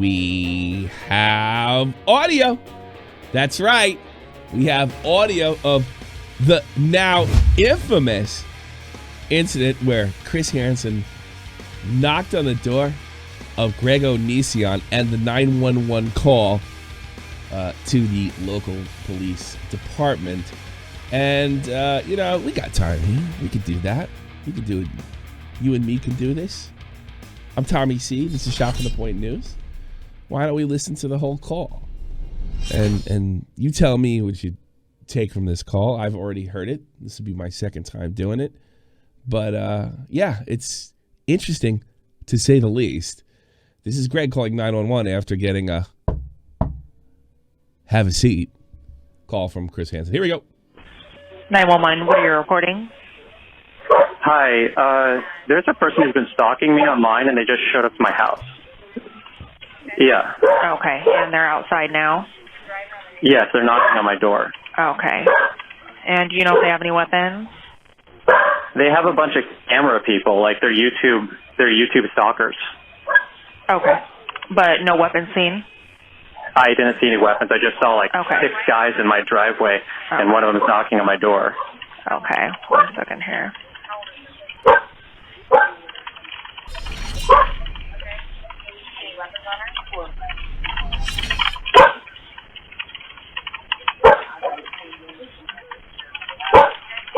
we have audio. That's right. We have audio of the now infamous incident where Chris Hansen knocked on the door of Greg Onision and the 911 call to the local police department. And, we got time here. We could do that. We could do it. You and me can do this. I'm Tommy C. This is Shot from the Point News. Why don't we listen to the whole call? And you tell me what you take from this call. I've already heard it. This will be my second time doing it. But, it's interesting to say the least. This is Greg calling 911 after getting a have a seat call from Chris Hansen. Here we go. 911, what are you reporting? Hi, there's a person who's been stalking me online, and they just showed up to my house. Yeah. Okay, and they're outside now? Yes, they're knocking on my door. Okay. And do you know if they have any weapons? They have a bunch of camera people, like they're YouTube stalkers. Okay. But no weapons seen? I didn't see any weapons. I just saw six guys in my driveway, and one of them is knocking on my door. Okay, 1 second here.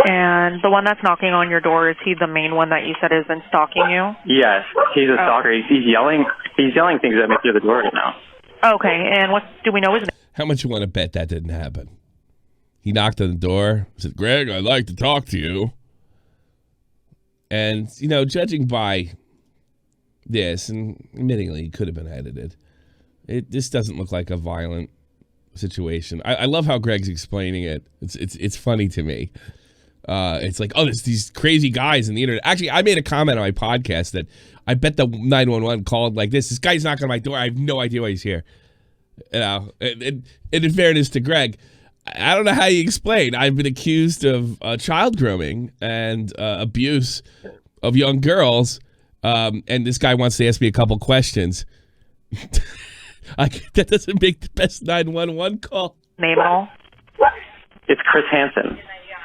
And the one that's knocking on your door, is he the main one that you said has been stalking you? Yes, he's a stalker. He's yelling things at me through the door right now. Okay, and what do we know his name? How much you want to bet that didn't happen? He knocked on the door, said, "Greg, I'd like to talk to you." And, judging by this, and admittingly, it could have been edited, this doesn't look like a violent situation. I love how Greg's explaining it. It's funny to me. It's like, there's these crazy guys in the internet. Actually, I made a comment on my podcast that I bet the 911 called like this. This guy's knocking on my door. I have no idea why he's here. And in fairness to Greg, I don't know how you explain. I've been accused of child grooming and abuse of young girls. And this guy wants to ask me a couple questions. That doesn't make the best 911 call. Name at all? It's Chris Hansen.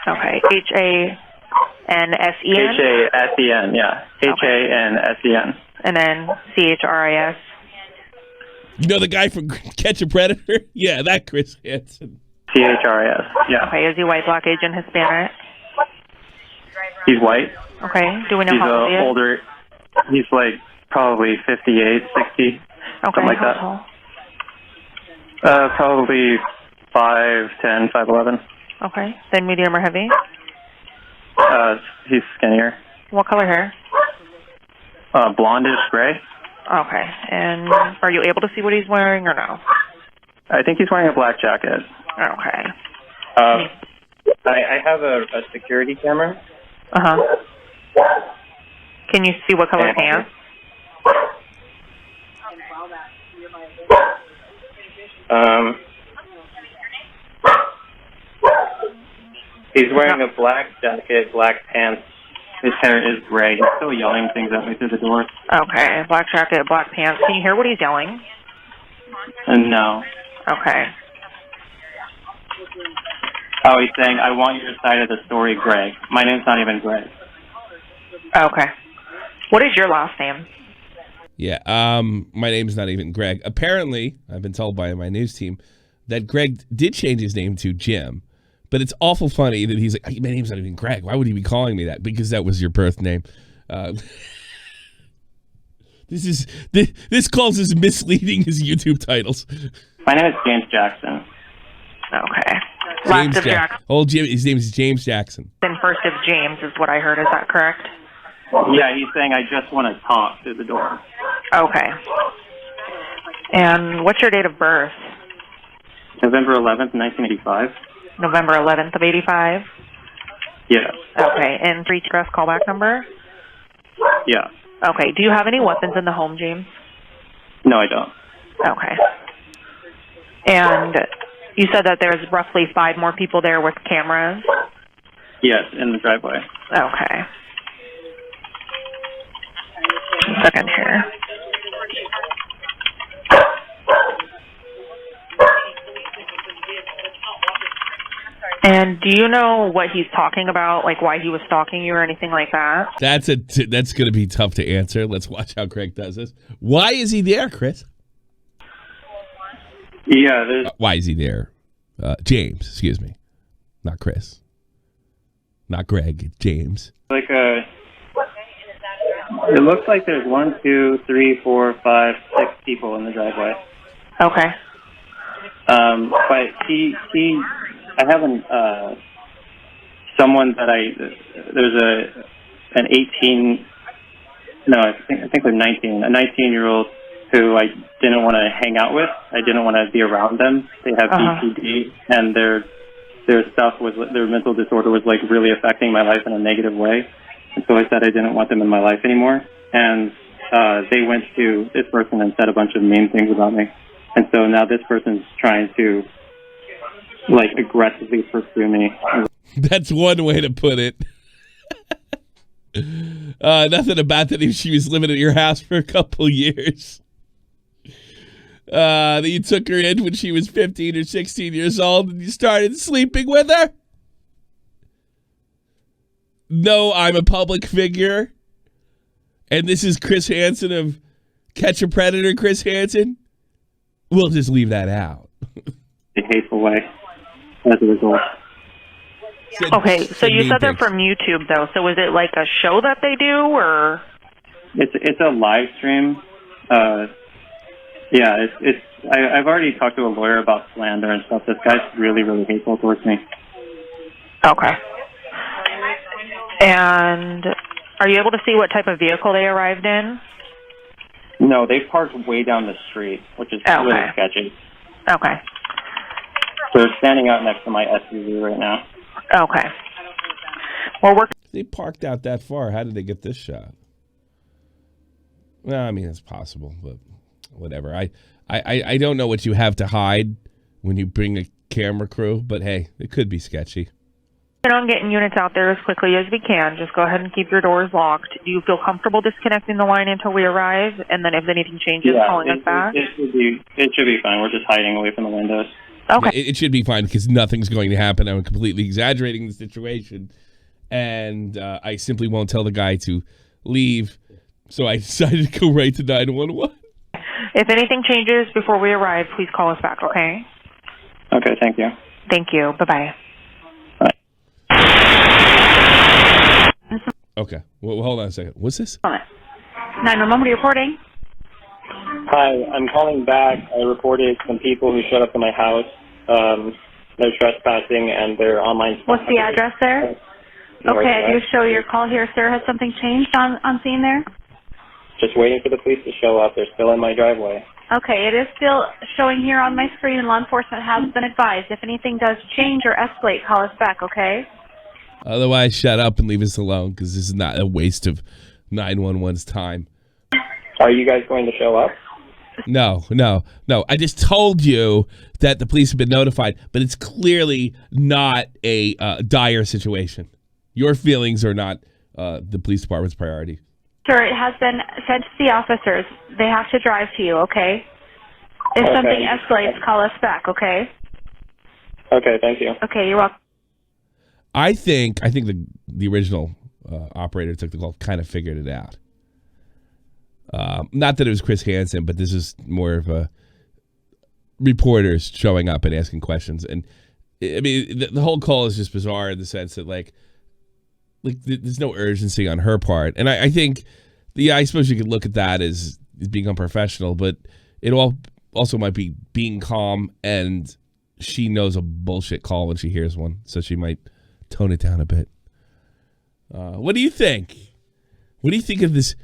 Okay. Hansen? Hansen, yeah. Hansen. And then Chris? You know the guy from Catch a Predator? Yeah, that Chris Hansen. Chris, yeah. Okay, is he white, black, Asian, Hispanic? He's white. Okay, do we know he's how old he is? Older. He's probably 58, 60, something like that. Tall? Probably 5'10", 5'11". Okay, then medium or heavy? He's skinnier. What color hair? Blondish gray. Okay, and are you able to see what he's wearing or no? I think he's wearing a black jacket. Okay. I have a security camera. Uh-huh. Can you see what color pants? He's wearing a black jacket, black pants. His hair is gray. He's still yelling things at me through the door. Okay, black jacket, black pants. Can you hear what he's yelling? No. Okay. Oh, he's saying, "I want your side of the story, Greg." My name's not even Greg. Okay. What is your last name? Yeah, my name's not even Greg. Apparently, I've been told by my news team that Greg did change his name to Jim. But it's awful funny that he's like, my name's not even Greg. Why would he be calling me that? Because that was your birth name. This calls as misleading as YouTube titles. My name is James Jackson. Okay. Last of Jackson. Old Jim. His name is James Jackson. Then first of James is what I heard. Is that correct? Yeah, he's saying, "I just want to talk" through the door. Okay. And what's your date of birth? November 11th, 1985. November 11th of 85? Yeah. Okay. And 3 address callback number? Yeah. Okay. Do you have any weapons in the home, James? No, I don't. Okay. And you said that there's roughly 5 more people there with cameras? Yes, in the driveway. Okay. A second here. And do you know what he's talking about, like why he was stalking you or anything like that? That's going to be tough to answer. Let's watch how Craig does this. Why is he there, Chris? Yeah, why is he there? James, excuse me. Not Chris. Not Greg. James. it looks like there's 1, 2, 3, 4, 5, 6 people in the driveway. Okay. But I have someone that there's an 18, no, I think they're 19, a 19-year-old who I didn't want to hang out with. I didn't want to be around them. They have BPD, and their mental disorder was like really affecting my life in a negative way. And so I said I didn't want them in my life anymore. And they went to this person and said a bunch of mean things about me. And so now this person's trying to like aggressively pursue me. That's one way to put it. Nothing about that if she was living at your house for a couple years. That you took her in when she was 15 or 16 years old and you started sleeping with her. No, I'm a public figure. And this is Chris Hansen of Catch a Predator, Chris Hansen. We'll just leave that out. A hateful way as a result. Okay, so you said they're from YouTube, though. So is it like a show that they do, or? It's a live stream. Yeah, I've already talked to a lawyer about slander and stuff. This guy's really, really hateful towards me. Okay. And are you able to see what type of vehicle they arrived in? No, they parked way down the street, which is really sketchy. Okay. So they're standing out next to my SUV right now. Okay. Well, they parked out that far. How did they get this shot? Well, I mean, it's possible, but whatever. I don't know what you have to hide when you bring a camera crew, but hey, it could be sketchy. On getting units out there as quickly as we can. Just go ahead and keep your doors locked. Do you feel comfortable disconnecting the line until we arrive? And then if anything changes, calling us back? It should be fine. We're just hiding away from the windows. Okay. It should be fine because nothing's going to happen. I'm completely exaggerating the situation. And I simply won't tell the guy to leave. So I decided to go right to 911. If anything changes before we arrive, please call us back, okay? Okay, thank you. Thank you. Bye-bye. Okay. Well, hold on a second. What's this? 911, what are you reporting? Hi, I'm calling back. I reported some people who showed up at my house. They're trespassing and they're online. What's the address there? Okay, I do show your call here, sir. Has something changed on scene there? Just waiting for the police to show up. They're still in my driveway. Okay, it is still showing here on my screen, and law enforcement has been advised. If anything does change or escalate, call us back, okay? Otherwise, shut up and leave us alone because this is not a waste of 911's time. Are you guys going to show up? No. I just told you that the police have been notified, but it's clearly not a dire situation. Your feelings are not the police department's priority. Sir, it has been sent to the officers. They have to drive to you, okay? If something escalates, call us back, okay? Okay, thank you. Okay, you're welcome. I think the original operator took the call, kind of figured it out. Not that it was Chris Hansen, but this is more of a reporters showing up and asking questions. And I mean, the whole call is just bizarre in the sense that like there's no urgency on her part. And I think, I suppose you could look at that as being unprofessional, but it also might be being calm, and she knows a bullshit call when she hears one, so she might tone it down a bit. What do you think? What do you think of this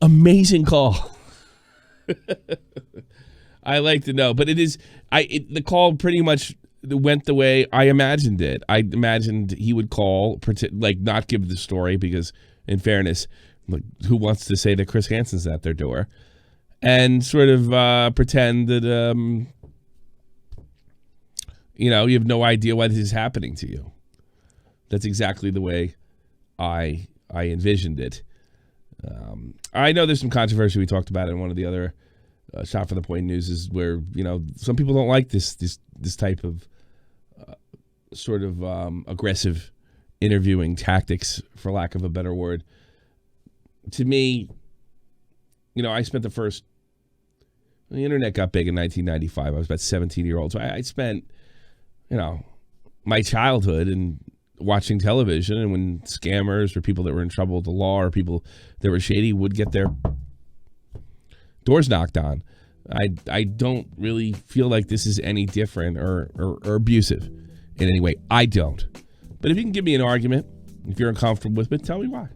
amazing call? I like to know, but the call pretty much went the way I imagined it. I imagined he would call, not give the story because, in fairness, who wants to say that Chris Hansen's at their door, and sort of pretend that you have no idea what is happening to you. That's exactly the way I envisioned it. I know there's some controversy we talked about in one of the other Shot from the Point news is where some people don't like this type of sort of aggressive interviewing tactics, for lack of a better word. To me, I spent the internet got big in 1995. I was about 17-year-old. So I spent, my childhood and watching television, and when scammers or people that were in trouble with the law or people that were shady would get their doors knocked on. I don't really feel like this is any different or abusive in any way. I don't. But if you can give me an argument, if you're uncomfortable with it, tell me why.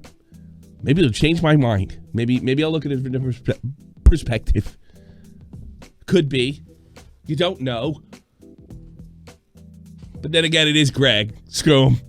Maybe it'll change my mind. Maybe I'll look at it from a different perspective. Could be. You don't know. But then again, it is Greg. Screw him.